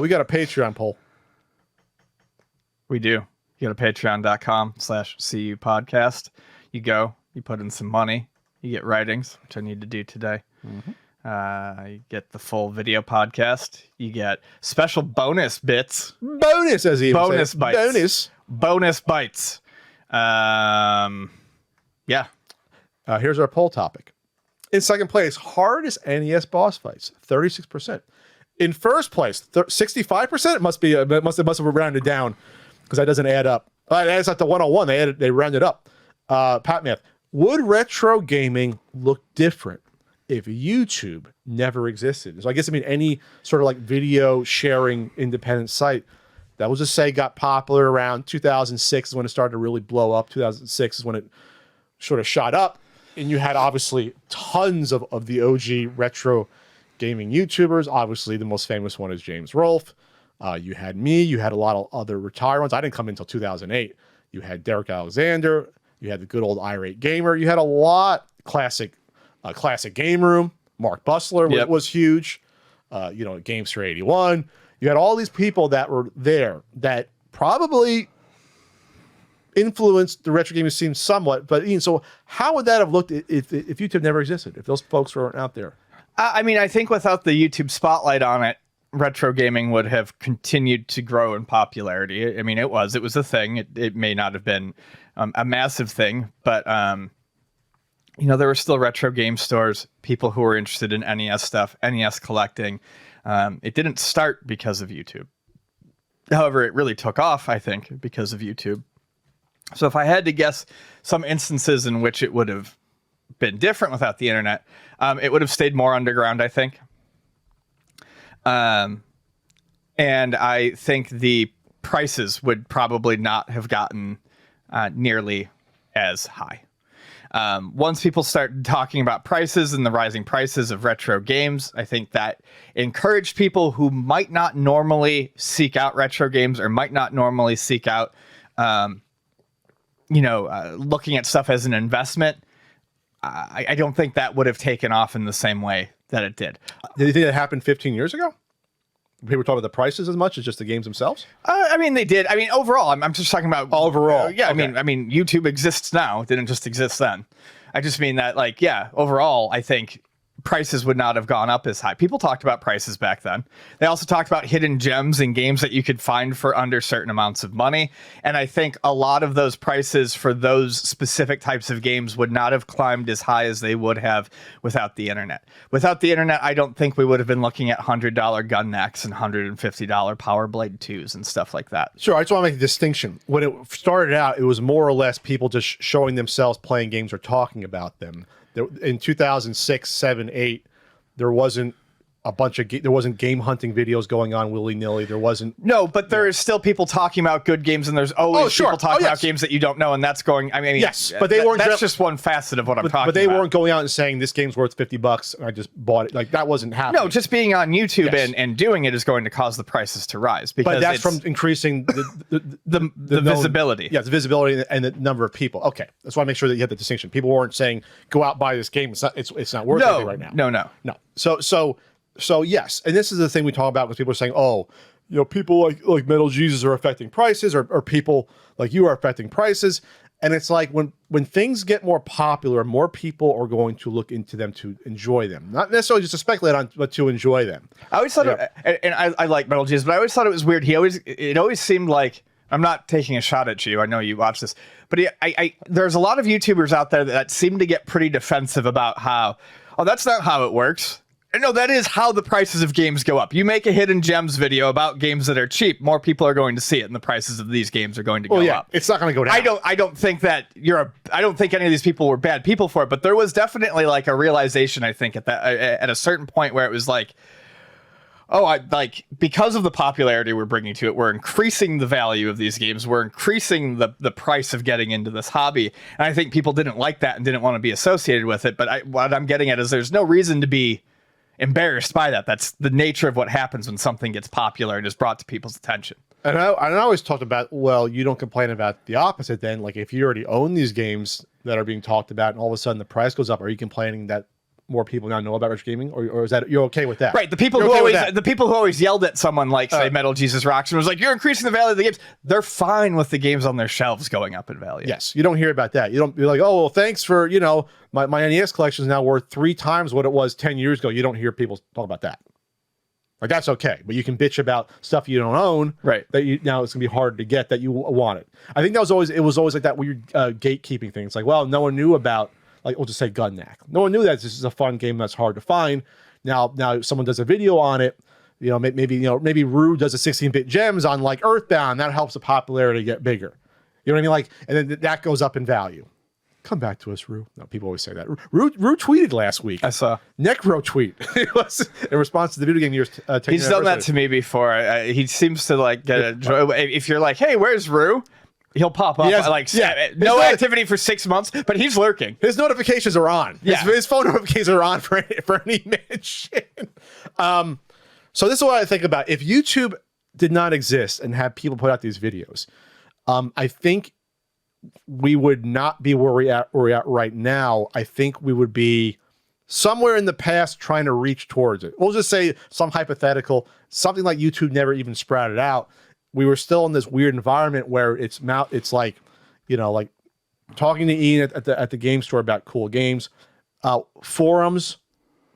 We got a Patreon poll. We do. You go to patreon.com/CU podcast. You go, you put in some money, you get writings, which I need to do today. You get the full video podcast. You get special bonus bits. Bonus, as he Bonus say. bites. Bonus bites. Yeah. Here's our poll topic. In second place, hardest NES boss fights, 36%. In first place, 65%. It must have rounded down because that doesn't add up. That's not the 101. They rounded up. Pat Math. Would retro gaming look different if YouTube never existed? So I guess any sort of like video sharing independent site that was to say got popular around 2006 is when it started to really blow up. 2006 is when it sort of shot up. And you had obviously tons of the OG retro gaming YouTubers. Obviously, the most famous one is James Rolfe. You had me. You had a lot of other retired ones. I didn't come in until 2008. You had Derek Alexander. You had the good old Irate Gamer. You had a lot. Classic Game Room. Mark Bustler was huge. Gamester 81. You had all these people that were there that probably influenced the retro gaming scene somewhat. But Ian, so how would that have looked if YouTube never existed? If those folks weren't out there? I think without the YouTube spotlight on it, retro gaming would have continued to grow in popularity. It was a thing. It may not have been a massive thing, but there were still retro game stores, people who were interested in NES stuff, NES collecting. It didn't start because of YouTube. However, it really took off, I think, because of YouTube. So if I had to guess some instances in which it would have been different without the internet, it would have stayed more underground, I think. And I think the prices would probably not have gotten nearly as high. Once people started talking about prices and the rising prices of retro games, I think that encouraged people who might not normally seek out retro games or might not normally seek out, looking at stuff as an investment. I don't think that would have taken off in the same way that it did. Did you think that happened 15 years ago? People were talking about the prices as much as just the games themselves? They did. Overall, I'm just talking about overall. Yeah, okay. YouTube exists now. It didn't just exist then. I just mean that, overall, I think prices would not have gone up as high. People talked about prices back then. They also talked about hidden gems in games that you could find for under certain amounts of money. And I think a lot of those prices for those specific types of games would not have climbed as high as they would have without the internet. Without the internet, I don't think we would have been looking at $100 gun necks and $150 Power Blade 2s and stuff like that. Sure. I just want to make a distinction. When it started out, it was more or less people just showing themselves playing games or talking about them. In 2006, 7, 8, there wasn't there wasn't game hunting videos going on willy-nilly. There wasn't. No, but there is still people talking about good games, and there's always people talking about games that you don't know, and that's going. Yes, but they weren't. That's just one facet of what I'm talking about. But they weren't going out and saying this game's worth $50 and I just bought it. Like that wasn't happening. No, just being on YouTube and doing it is going to cause the prices to rise because but that's from increasing the visibility. Yeah, the visibility and the number of people. Okay, that's why I make sure that you have the distinction. People weren't saying go out buy this game. It's not worth anything right now. No. So yes, and this is the thing we talk about because people are saying, people like Metal Jesus are affecting prices, or people like you are affecting prices, and it's like when things get more popular, more people are going to look into them to enjoy them, not necessarily just to speculate on, but to enjoy them. I always thought, and I like Metal Jesus, but I always thought it was weird. It always seemed like, I'm not taking a shot at you, I know you watch this, but there's a lot of YouTubers out there that seem to get pretty defensive about how, that's not how it works. No, that is how the prices of games go up. You make a hidden gems video about games that are cheap, more people are going to see it, and the prices of these games are going to go up. It's not going to go down. I don't think that I don't think any of these people were bad people for it, but there was definitely like a realization, I think, at a certain point where it was like, because of the popularity we're bringing to it, we're increasing the value of these games. We're increasing the price of getting into this hobby. And I think people didn't like that and didn't want to be associated with it. But what I'm getting at is there's no reason to be embarrassed by that. That's the nature of what happens when something gets popular and is brought to people's attention. And I always talked about, you don't complain about the opposite then. Like if you already own these games that are being talked about and all of a sudden the price goes up, are you complaining that more people now know about retro gaming, or is that you're okay with that? Right, the people You're who okay with always that? the people who always yelled at someone like say Metal Jesus Rocks and was like, "You're increasing the value of the games." They're fine with the games on their shelves going up in value. Yes, you don't hear about that. You're like, oh well, thanks for my NES collection is now worth 3 times what it was 10 years ago. You don't hear people talk about that. Like that's okay, but you can bitch about stuff you don't own, right? That now it's gonna be hard to get that you want it. I think that was always like that weird gatekeeping thing. It's like, well, no one knew about, like, we'll just say Gun Knack. No one knew that this is a fun game that's hard to find. Now someone does a video on it. Maybe Rue does a 16-bit gems on like Earthbound. That helps the popularity get bigger. You know what I mean? Like, and then that goes up in value. Come back to us, Rue. No, people always say that. Rue tweeted last week. I saw Necro tweet. It was in response to the video game years. He's done that to me before. He seems to like get a, if you're like, "Hey, where's Rue?" He'll pop up no activity for 6 months, but he's lurking. His notifications are on. Yeah. His phone notifications are on for any mention. So this is what I think about. If YouTube did not exist and have people put out these videos, I think we would not be where we're at right now. I think we would be somewhere in the past trying to reach towards it. We'll just say some hypothetical, something like YouTube never even sprouted out. We were still in this weird environment where it's like, like talking to Ian at the game store about cool games, forums,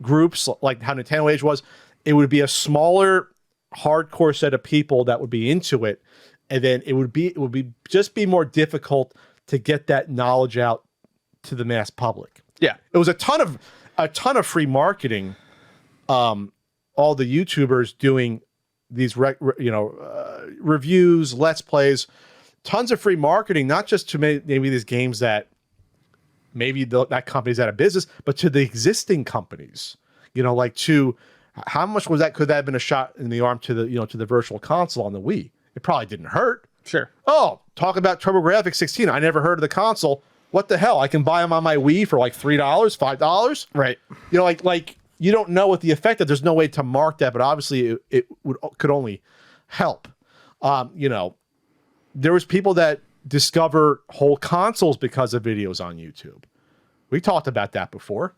groups like how Nintendo Age was. It would be a smaller, hardcore set of people that would be into it. And then it would be be more difficult to get that knowledge out to the mass public. Yeah, it was a ton of free marketing. All the YouTubers doing these reviews, let's plays, tons of free marketing, not just to maybe these games that maybe that company's out of business, but to the existing companies. Like to how much could that have been a shot in the arm to the virtual console on the Wii? It probably didn't hurt. Sure. Oh, talk about TurboGrafx 16. I never heard of the console. What the hell? I can buy them on my Wii for like $3, $5. Right. Like you don't know what the effect of. There's no way to mark that, but obviously it could only help. There was people that discover whole consoles because of videos on YouTube. We talked about that before.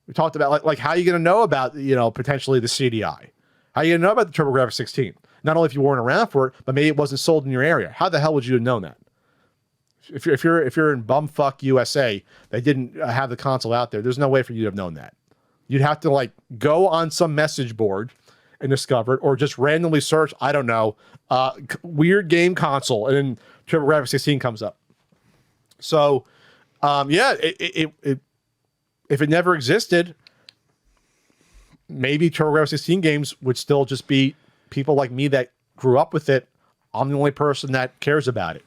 We talked about like how are you going to know about potentially the CDI? How are you going to know about the TurboGrafx 16? Not only if you weren't around for it, but maybe it wasn't sold in your area. How the hell would you have known that? If you're in bumfuck USA, they didn't have the console out there. There's no way for you to have known that. You'd have to like go on some message board and discover it, or just randomly search. I don't know, weird game console, and then TurboGrafx 16 comes up. So, if it never existed, maybe TurboGrafx 16 games would still just be people like me that grew up with it. I'm the only person that cares about it.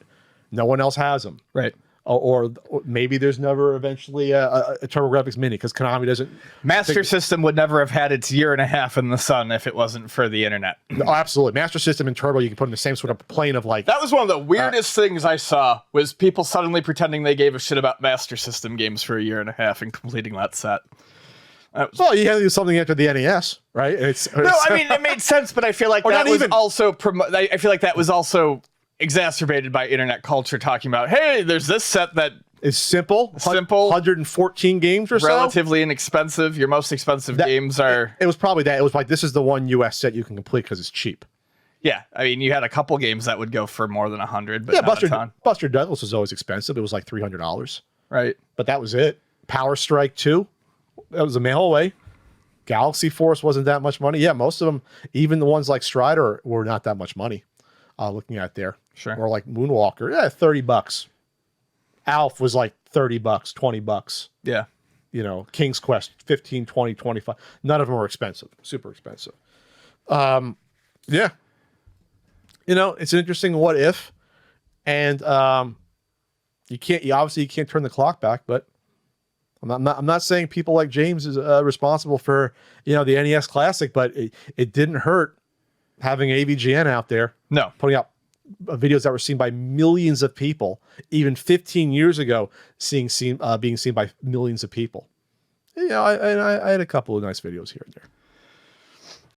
No one else has them. Right. Or maybe there's never eventually a TurboGrafx Mini because Konami doesn't. Master System would never have had its year and a half in the sun if it wasn't for the internet. No, absolutely. Master System and Turbo, you can put in the same sort of plane of like. That was one of the weirdest things I saw was people suddenly pretending they gave a shit about Master System games for a year and a half and completing that set. Well, you had to do something after the NES, right? I mean, it made sense, but I feel like that was also. I feel like that was also exacerbated by internet culture talking about, hey, there's this set that is simple, 114 games or relatively inexpensive. Your most expensive games are. It was probably that. It was like, this is the one US set you can complete because it's cheap. Yeah, I mean, you had a couple games that would go for more than 100, but not a ton. Buster Douglas was always expensive. It was like $300. Right. But that was it. Power Strike 2, that was a mail away. Galaxy Force wasn't that much money. Yeah, most of them, even the ones like Strider, were not that much money. Looking at there. Sure. Or like Moonwalker, $30. Alf was like $30, $20. Yeah. King's Quest, 15, 20, 25. None of them were expensive. Super expensive. Yeah. It's an interesting what if. And you obviously can't turn the clock back, but I'm not saying people like James is responsible for, the NES Classic, but it didn't hurt having AVGN out there. No. Putting out videos that were seen by millions of people, even 15 years ago, being seen by millions of people. I had a couple of nice videos here and there.